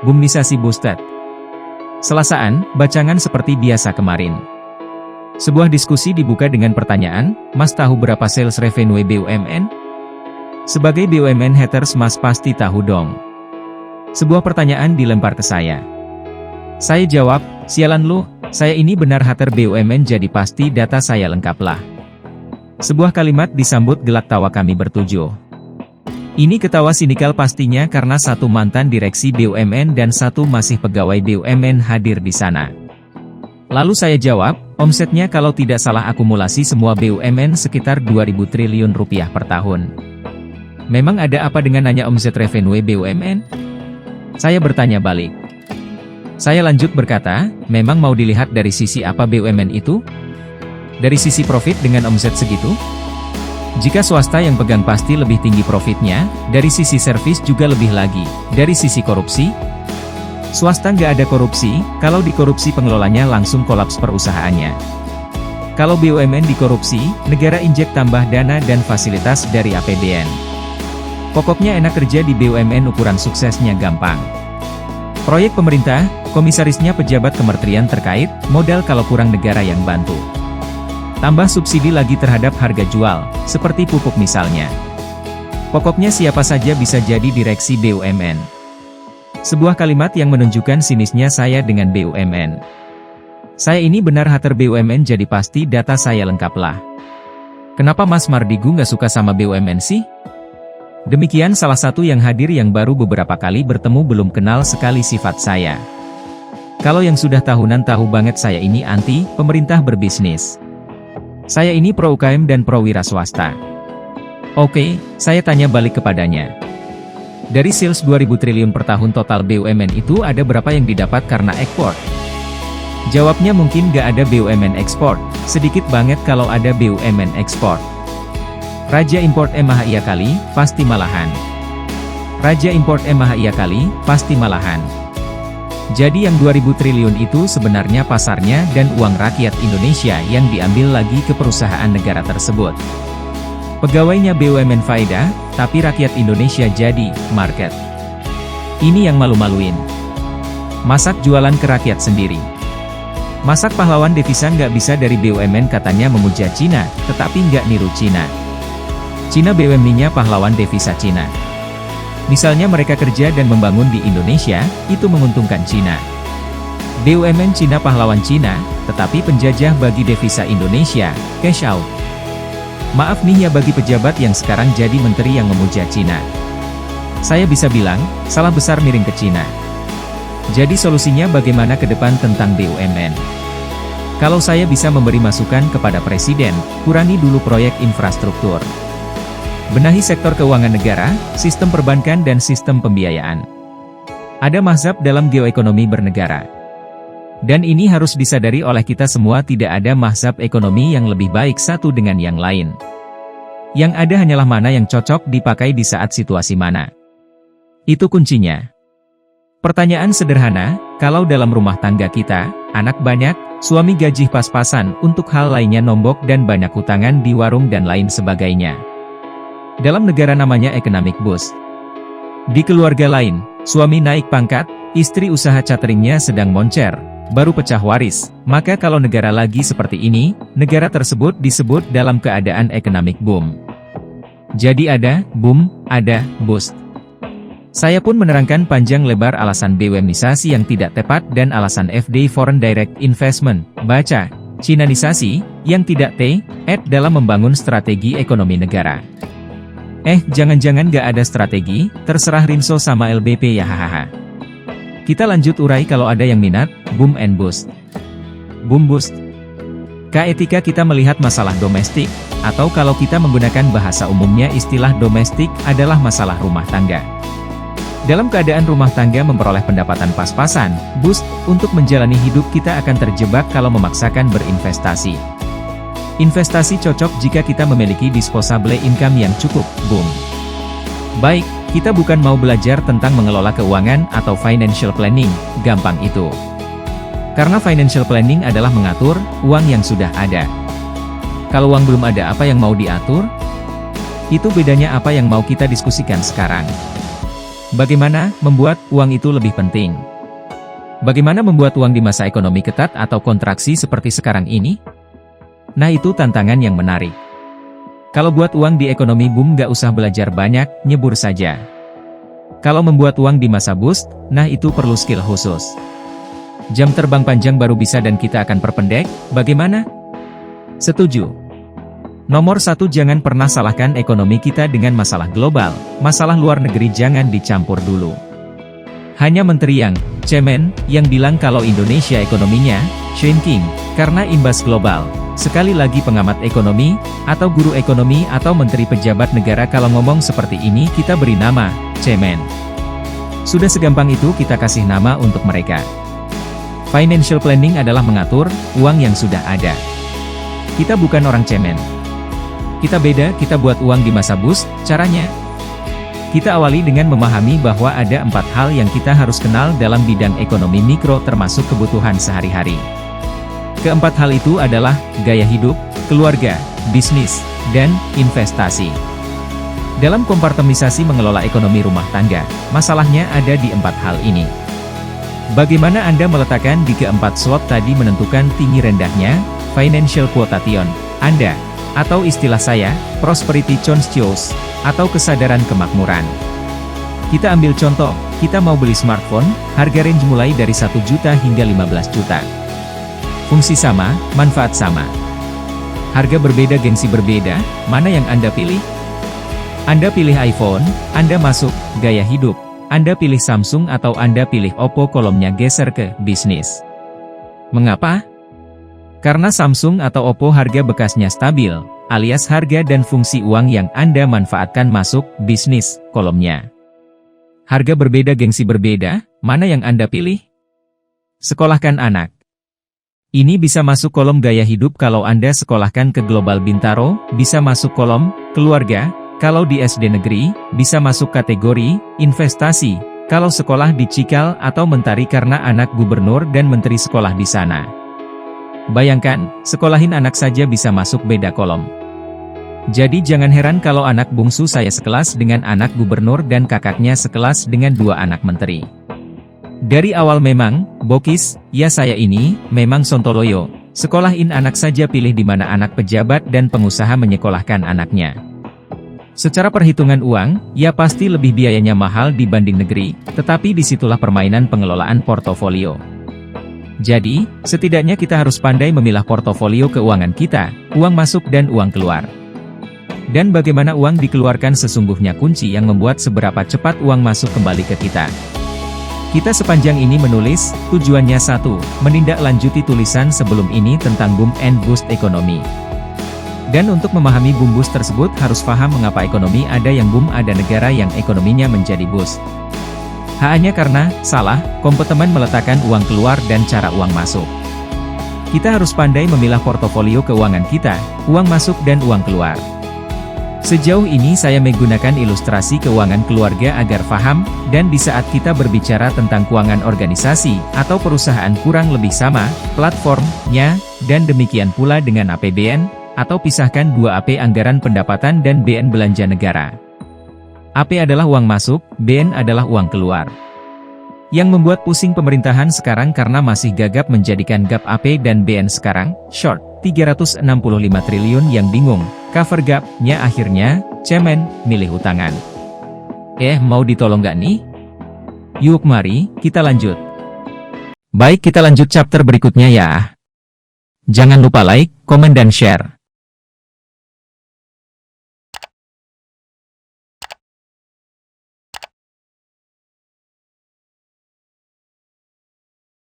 Bumnisasi boosted. Selasaan, bacangan seperti biasa kemarin. Sebuah diskusi dibuka dengan pertanyaan, Mas tahu berapa sales revenue BUMN? Sebagai BUMN haters Mas pasti tahu dong. Sebuah pertanyaan dilempar ke saya. Saya jawab, sialan lu, saya ini benar hater BUMN jadi pasti data saya lengkap lah. Sebuah kalimat disambut gelak tawa kami bertujuh. Ini ketawa sinikal pastinya karena satu mantan direksi BUMN dan satu masih pegawai BUMN hadir di sana. Lalu saya jawab, omsetnya kalau tidak salah akumulasi semua BUMN sekitar 2.000 triliun rupiah per tahun. Memang ada apa dengan nanya omset revenue BUMN? Saya bertanya balik. Saya lanjut berkata, memang mau dilihat dari sisi apa BUMN itu? Dari sisi profit dengan omset segitu? Jika swasta yang pegang pasti lebih tinggi profitnya, dari sisi servis juga lebih lagi, dari sisi korupsi. Swasta nggak ada korupsi, kalau dikorupsi pengelolanya langsung kolaps perusahaannya. Kalau BUMN dikorupsi, negara injek tambah dana dan fasilitas dari APBN. Pokoknya enak kerja di BUMN ukuran suksesnya gampang. Proyek pemerintah, komisarisnya pejabat kementerian terkait, modal kalau kurang negara yang bantu. Tambah subsidi lagi terhadap harga jual, seperti pupuk misalnya. Pokoknya siapa saja bisa jadi direksi BUMN. Sebuah kalimat yang menunjukkan sinisnya saya dengan BUMN. Saya ini benar hater BUMN jadi pasti data saya lengkap lah. Kenapa Mas Mardigu nggak suka sama BUMN sih? Demikian salah satu yang hadir yang baru beberapa kali bertemu belum kenal sekali sifat saya. Kalau yang sudah tahunan tahu banget saya ini anti pemerintah berbisnis. Saya ini pro UKM dan pro wira swasta. Oke, saya tanya balik kepadanya. Dari sales 2.000 triliun per tahun total BUMN itu ada berapa yang didapat karena ekspor? Jawabnya mungkin nggak ada BUMN ekspor, sedikit banget kalau ada BUMN ekspor. Raja import maha iya kali, pasti malahan. Raja import maha iya kali, pasti malahan. Jadi yang 2.000 triliun itu sebenarnya pasarnya dan uang rakyat Indonesia yang diambil lagi ke perusahaan negara tersebut. Pegawainya BUMN faedah, tapi rakyat Indonesia jadi market. Ini yang malu-maluin. Masak jualan ke rakyat sendiri. Masak pahlawan devisa nggak bisa dari BUMN katanya memuja Cina, tetapi nggak niru Cina. Cina BUMN-nya pahlawan devisa Cina. Misalnya mereka kerja dan membangun di Indonesia, itu menguntungkan Cina. BUMN Cina pahlawan Cina, tetapi penjajah bagi devisa Indonesia, cash out. Maaf nih ya bagi pejabat yang sekarang jadi menteri yang memuja Cina. Saya bisa bilang, salah besar miring ke Cina. Jadi solusinya bagaimana ke depan tentang BUMN? Kalau saya bisa memberi masukan kepada Presiden, kurangi dulu proyek infrastruktur. Benahi sektor keuangan negara, sistem perbankan dan sistem pembiayaan. Ada mazhab dalam geoekonomi bernegara. Dan ini harus disadari oleh kita semua tidak ada mazhab ekonomi yang lebih baik satu dengan yang lain. Yang ada hanyalah mana yang cocok dipakai di saat situasi mana. Itu kuncinya. Pertanyaan sederhana, kalau dalam rumah tangga kita, anak banyak, suami gaji pas-pasan untuk hal lainnya nombok dan banyak hutangan di warung dan lain sebagainya. Dalam negara namanya economic boost. Di keluarga lain, suami naik pangkat, istri usaha cateringnya sedang moncer, baru pecah waris. Maka kalau negara lagi seperti ini, negara tersebut disebut dalam keadaan economic boom. Jadi ada boom, ada boost. Saya pun menerangkan panjang lebar alasan BUMnisasi yang tidak tepat dan alasan FDI Foreign Direct Investment, baca, Cinanisasi, yang tidak dalam membangun strategi ekonomi negara. Jangan-jangan gak ada strategi, terserah Rinso sama LBP ya hahaha. Kita lanjut urai kalau ada yang minat, boom and boost. Boom boost. Ketika kita melihat masalah domestik, atau kalau kita menggunakan bahasa umumnya istilah domestik adalah masalah rumah tangga. Dalam keadaan rumah tangga memperoleh pendapatan pas-pasan, boost, untuk menjalani hidup kita akan terjebak kalau memaksakan berinvestasi. Investasi cocok jika kita memiliki disposable income yang cukup, boom. Baik, kita bukan mau belajar tentang mengelola keuangan atau financial planning, gampang itu. Karena financial planning adalah mengatur uang yang sudah ada. Kalau uang belum ada apa yang mau diatur? Itu bedanya apa yang mau kita diskusikan sekarang. Bagaimana membuat uang itu lebih penting? Bagaimana membuat uang di masa ekonomi ketat atau kontraksi seperti sekarang ini? Nah, itu tantangan yang menarik. Kalau buat uang di ekonomi boom gak usah belajar banyak, nyebur saja. Kalau membuat uang di masa boost, nah itu perlu skill khusus. Jam terbang panjang baru bisa dan kita akan perpendek, bagaimana? Setuju. Nomor 1, jangan pernah salahkan ekonomi kita dengan masalah global, masalah luar negeri jangan dicampur dulu. Hanya menteri yang cemen, yang bilang kalau Indonesia ekonominya shrinking, karena imbas global. Sekali lagi pengamat ekonomi, atau guru ekonomi atau menteri pejabat negara kalau ngomong seperti ini kita beri nama, cemen. Sudah segampang itu kita kasih nama untuk mereka. Financial planning adalah mengatur uang yang sudah ada. Kita bukan orang cemen. Kita beda, kita buat uang di masa boost, caranya. Kita awali dengan memahami bahwa ada 4 hal yang kita harus kenal dalam bidang ekonomi mikro termasuk kebutuhan sehari-hari. Keempat hal itu adalah gaya hidup, keluarga, bisnis, dan investasi. Dalam kompartemisasi mengelola ekonomi rumah tangga, masalahnya ada di 4 hal ini. Bagaimana Anda meletakkan di keempat slot tadi menentukan tinggi rendahnya financial quotation Anda, atau istilah saya, prosperity conscious, atau kesadaran kemakmuran. Kita ambil contoh, kita mau beli smartphone, harga range mulai dari 1 juta hingga 15 juta. Fungsi sama, manfaat sama. Harga berbeda, gengsi berbeda, mana yang Anda pilih? Anda pilih iPhone, Anda masuk gaya hidup. Anda pilih Samsung atau Anda pilih Oppo, kolomnya geser ke bisnis. Mengapa? Karena Samsung atau Oppo harga bekasnya stabil, alias harga dan fungsi uang yang Anda manfaatkan masuk bisnis, kolomnya. Harga berbeda, gengsi berbeda, mana yang Anda pilih? Sekolahkan anak. Ini bisa masuk kolom gaya hidup kalau Anda sekolahkan ke Global Bintaro, bisa masuk kolom keluarga. Kalau di SD negeri, bisa masuk kategori investasi. Kalau sekolah di Cikal atau Mentari karena anak gubernur dan menteri sekolah di sana. Bayangkan, sekolahin anak saja bisa masuk beda kolom. Jadi jangan heran kalau anak bungsu saya sekelas dengan anak gubernur dan kakaknya sekelas dengan 2 anak menteri. Dari awal memang, bokis, ya saya ini, memang sontoloyo. Sekolahin anak saja, pilih di mana anak pejabat dan pengusaha menyekolahkan anaknya. Secara perhitungan uang, ya pasti lebih biayanya mahal dibanding negeri, tetapi disitulah permainan pengelolaan portofolio. Jadi, setidaknya kita harus pandai memilah portofolio keuangan kita, uang masuk dan uang keluar. Dan bagaimana uang dikeluarkan sesungguhnya kunci yang membuat seberapa cepat uang masuk kembali ke kita. Kita sepanjang ini menulis, tujuannya 1, menindaklanjuti tulisan sebelum ini tentang boom and boost ekonomi. Dan untuk memahami boom boost tersebut harus paham mengapa ekonomi ada yang boom, ada negara yang ekonominya menjadi boost. Hanya karena, salah, kompeten meletakkan uang keluar dan cara uang masuk. Kita harus pandai memilah portofolio keuangan kita, uang masuk dan uang keluar. Sejauh ini saya menggunakan ilustrasi keuangan keluarga agar paham, dan di saat kita berbicara tentang keuangan organisasi, atau perusahaan kurang lebih sama, platformnya, dan demikian pula dengan APBN, atau pisahkan 2 AP anggaran pendapatan dan BN belanja negara. AP adalah uang masuk, BN adalah uang keluar. Yang membuat pusing pemerintahan sekarang karena masih gagap menjadikan gap AP dan BN sekarang, short, 365 triliun yang bingung, cover gap-nya akhirnya, cemen, milih utangan. Mau ditolong gak nih? Yuk mari, kita lanjut. Baik, kita lanjut chapter berikutnya ya. Jangan lupa like, komen dan share.